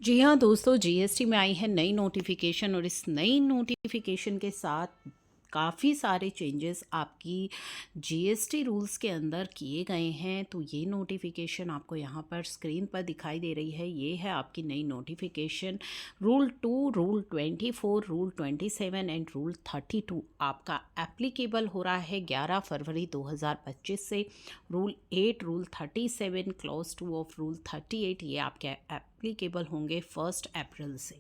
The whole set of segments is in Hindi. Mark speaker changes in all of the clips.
Speaker 1: जी हाँ दोस्तों, जीएसटी में आई है नई नोटिफिकेशन और इस नई नोटिफिकेशन के साथ काफ़ी सारे चेंजेस आपकी जीएसटी रूल्स के अंदर किए गए हैं। तो ये नोटिफिकेशन आपको यहाँ पर स्क्रीन पर दिखाई दे रही है। ये है आपकी नई notification. Rule 2, rule 24, rule 27 and rule 32 आपका एप्लीकेबल हो रहा है 11 फरवरी 2025 से। Rule 8, rule 37, clause 2 of rule 38 ये आपके एप्लीकेबल होंगे 1 अप्रैल से।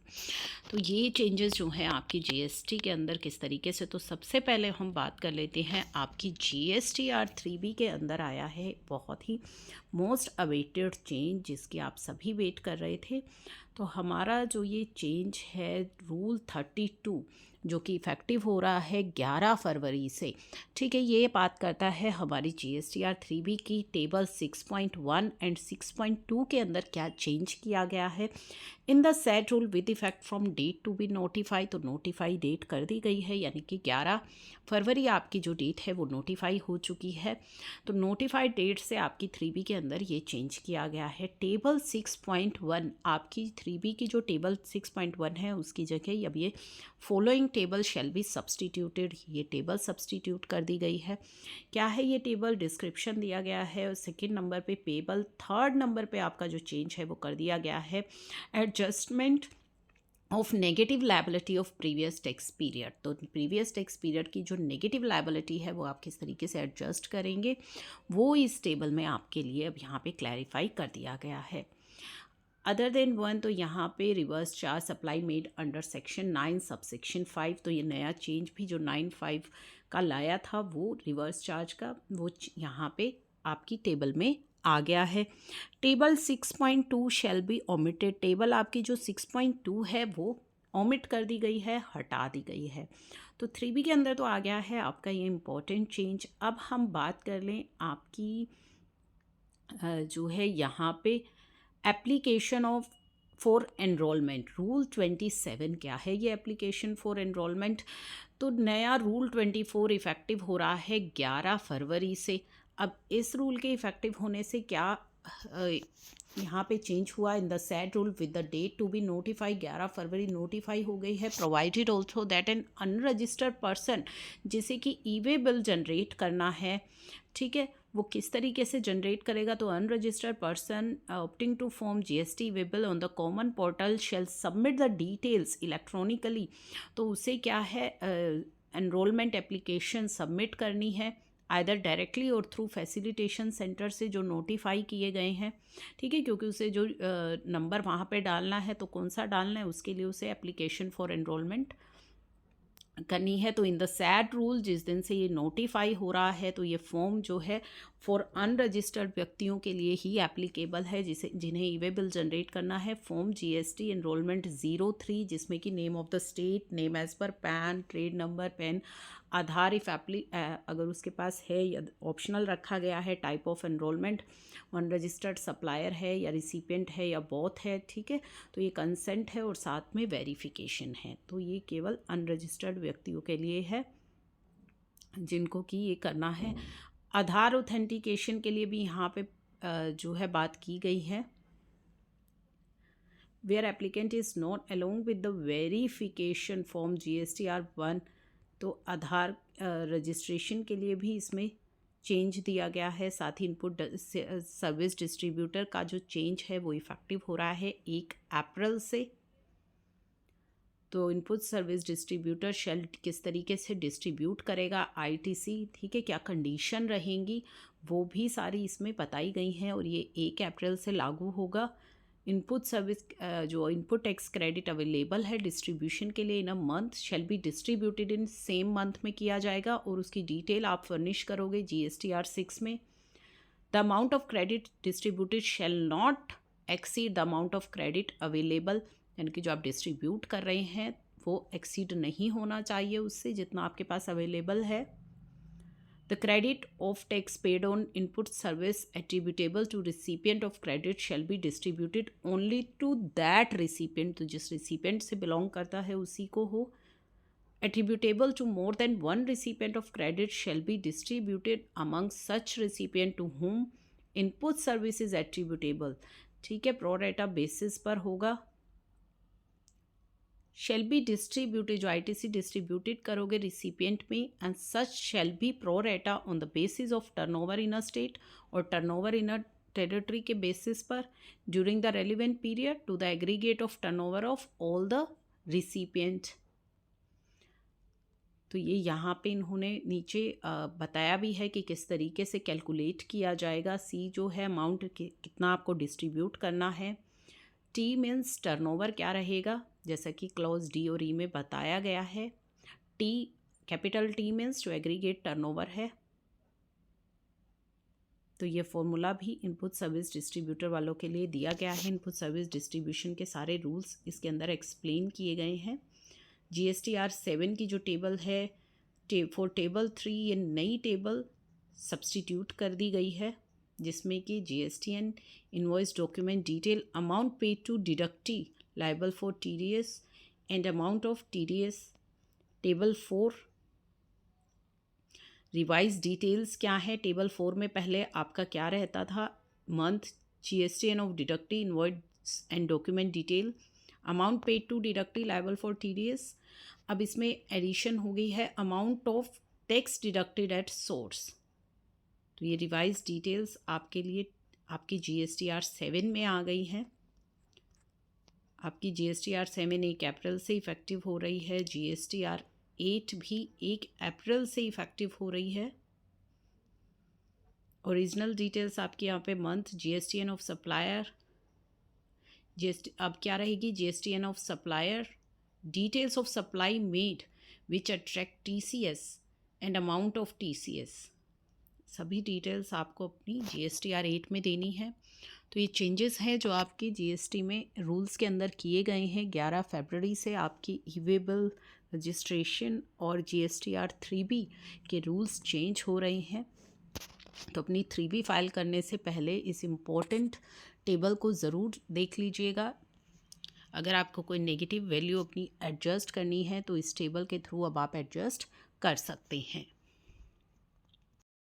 Speaker 1: तो ये चेंजेस जो हैं आपकी जीएसटी के अंदर किस तरीके से, तो सबसे पहले हम बात कर लेते हैं आपकी जीएसटीआर 3B के अंदर आया है बहुत ही मोस्ट अवेटेड चेंज जिसकी आप सभी वेट कर रहे थे। तो हमारा जो ये चेंज है रूल 32 जो कि इफ़ेक्टिव हो रहा है 11 फरवरी से, ठीक है। ये बात करता है हमारी जीएसटीआर 3B की टेबल 6.1 एंड 6.2 के अंदर क्या चेंज किया गया है। In the set rule with effect from date to be notify, तो नोटिफाई डेट कर दी गई है, यानी कि 11 फरवरी आपकी जो डेट है वो नोटिफाई हो चुकी है। तो नोटिफाइड डेट से आपकी 3B के अंदर ये चेंज किया गया है। टेबल 6.1 आपकी 3B की जो टेबल 6.1 है उसकी जगह अब ये following table shall be substituted, ये टेबल सब्सटीट्यूट कर दी गई है। क्या है ये टेबल, डिस्क्रिप्शन दिया गया है और सेकेंड नंबर पे पेबल, थर्ड नंबर पे आपका जो चेंज है वो कर दिया गया है adjustment of negative liability of previous tax period. तो प्रीवियस टैक्स पीरियड की जो नेगेटिव लायबिलिटी है वो आप किस तरीके से एडजस्ट करेंगे वो इस टेबल में आपके लिए अब यहाँ पे क्लैरिफाई कर दिया गया है। अदर देन 1, तो यहाँ पे reverse charge supply made under section 9 subsection 5, तो ये नया चेंज भी जो 9(5) का लाया था वो रिवर्स चार्ज का वो यहाँ पे आपकी टेबल में आ गया है। Table 6.2 shall be omitted, table आपकी जो 6.2 है वो ओमिट कर दी गई है, हटा दी गई है। तो 3B के अंदर तो आ गया है आपका ये इम्पोर्टेंट चेंज। अब हम बात कर लें आपकी जो है यहाँ पे application of for enrolment. Rule 27 क्या है ये एप्लीकेशन फॉर एनरोलमेंट, तो नया रूल 24 इफ़ेक्टिव हो रहा है 11 फरवरी से। अब इस रूल के इफ़ेक्टिव होने से क्या यहाँ पे चेंज हुआ, in the said rule with the date to be notify 11 फरवरी नोटिफाई हो गई है। Provided also that an unregistered person जिसे कि ई वे बिल जनरेट करना है, ठीक है, वो किस तरीके से जनरेट करेगा, तो unregistered person opting to form GST way bill on the common portal shall submit the details electronically. तो उसे क्या है एनरोलमेंट एप्लीकेशन सबमिट करनी है आइदर डायरेक्टली और थ्रू फैसिलिटेशन सेंटर से जो नोटिफाई किए गए हैं, ठीक है, क्योंकि उसे जो नंबर वहाँ पे डालना है तो कौन सा डालना है उसके लिए उसे एप्लीकेशन फॉर एनरोलमेंट करनी है। तो इन द सैड रूल जिस दिन से ये नोटिफाई हो रहा है तो ये फॉर्म जो है फॉर अनरजिस्टर्ड व्यक्तियों के लिए ही एप्लीकेबल है जिन्हें ई वे बिल जनरेट करना है। फॉर्म जीएसटी एनरोलमेंट 03 जिसमें कि name of the state, name as per PAN, trade number, PAN, Aadhaar if अगर उसके पास है या ऑप्शनल रखा गया है, type of enrolment, unregistered supplier है या रिसिपिएंट है या बोथ है, ठीक है। तो ये कंसेंट है और साथ में वेरिफिकेशन है। तो ये केवल अनरजिस्टर्ड व्यक्तियों के लिए है जिनको कि ये करना है। आधार ऑथेंटिकेशन के लिए भी यहाँ पे जो है बात की गई है। Where applicant is not along with the verification form GSTR 1, तो आधार रजिस्ट्रेशन के लिए भी इसमें चेंज दिया गया है। साथ ही इनपुट सर्विस डिस्ट्रीब्यूटर का जो चेंज है वो इफ़ेक्टिव हो रहा है 1 अप्रैल से। तो इनपुट सर्विस डिस्ट्रीब्यूटर शेल किस तरीके से डिस्ट्रीब्यूट करेगा ITC, ठीक है, क्या कंडीशन रहेंगी वो भी सारी इसमें बताई गई हैं और ये 1 अप्रैल से लागू होगा। इनपुट सर्विस जो इनपुट टैक्स क्रेडिट अवेलेबल है डिस्ट्रीब्यूशन के लिए in a month shall be distributed in same month में किया जाएगा और उसकी डिटेल आप फर्निश करोगे GSTR 6 में। The amount of credit distributed shall not exceed the amount of credit available, यानी कि जो आप डिस्ट्रीब्यूट कर रहे हैं वो एक्सीड नहीं होना चाहिए उससे जितना आपके पास अवेलेबल है। The credit of tax paid on input service attributable to recipient of credit shall be distributed only to that recipient, तो जिस recipient से belong करता है उसी को हो। Attributable to more than one recipient of credit shall be distributed among such recipient to whom input service is attributable, ठीक है, pro rata basis पर होगा। शेल बी डिस्ट्रीब्यूटेड, जो ITC डिस्ट्रीब्यूटेड करोगे रिसिपिएंट में, and such shall be pro rata on the basis of turnover in a state और टर्नओवर इन अ टेरिटरी के बेसिस पर during the relevant period to the aggregate of turnover of all the recipient. तो ये यहाँ पे इन्होंने नीचे बताया भी है कि किस तरीके से कैलकुलेट किया जाएगा। सी जो है अमाउंट कितना आपको डिस्ट्रीब्यूट करना है। टी मीन्स टर्नओवर क्या रहेगा, जैसा कि क्लॉज डी और ई में बताया गया है। टी, कैपिटल टी मीन्स जो एग्रीगेट टर्नओवर है। तो ये फॉर्मूला भी इनपुट सर्विस डिस्ट्रीब्यूटर वालों के लिए दिया गया है। इनपुट सर्विस डिस्ट्रीब्यूशन के सारे रूल्स इसके अंदर एक्सप्लेन किए गए हैं। GSTR 7 की जो टेबल है फॉर टेबल 3, ये नई टेबल सब्सटीट्यूट कर दी गई है, जिसमें कि GSTN invoice document detail, amount paid to deductee liable for TDS and amount of TDS। Table 4 revise details क्या है। टेबल 4 में पहले आपका क्या रहता था, month, GSTN of deductee invoice and document detail, amount paid to deductee liable for TDS। अब इसमें एडिशन हो गई है amount of tax deducted at source. तो ये रिवाइज डिटेल्स आपके लिए आपकी GSTR 7 में आ गई हैं। आपकी GSTR 7 1 अप्रैल से इफ़ेक्टिव हो रही है। GSTR 8 भी 1 अप्रैल से इफ़ेक्टिव हो रही है। ओरिजिनल डिटेल्स आपके यहाँ पे मंथ, GSTN ऑफ सप्लायर, अब क्या रहेगी, GSTN of supplier, details of supply made which attract TCS and amount of TCS। सभी डिटेल्स आपको अपनी GSTR 8 में देनी है। तो ये चेंजेस हैं जो आपकी GST में रूल्स के अंदर किए गए हैं। 11 फरवरी से आपकी ई-वे-बिल रजिस्ट्रेशन और GSTR 3B के रूल्स चेंज हो रहे हैं। तो अपनी 3B फाइल करने से पहले इस इम्पोर्टेंट टेबल को ज़रूर देख लीजिएगा। अगर आपको कोई नेगेटिव वैल्यू अपनी एडजस्ट करनी है तो इस टेबल के थ्रू अब आप एडजस्ट कर सकते हैं।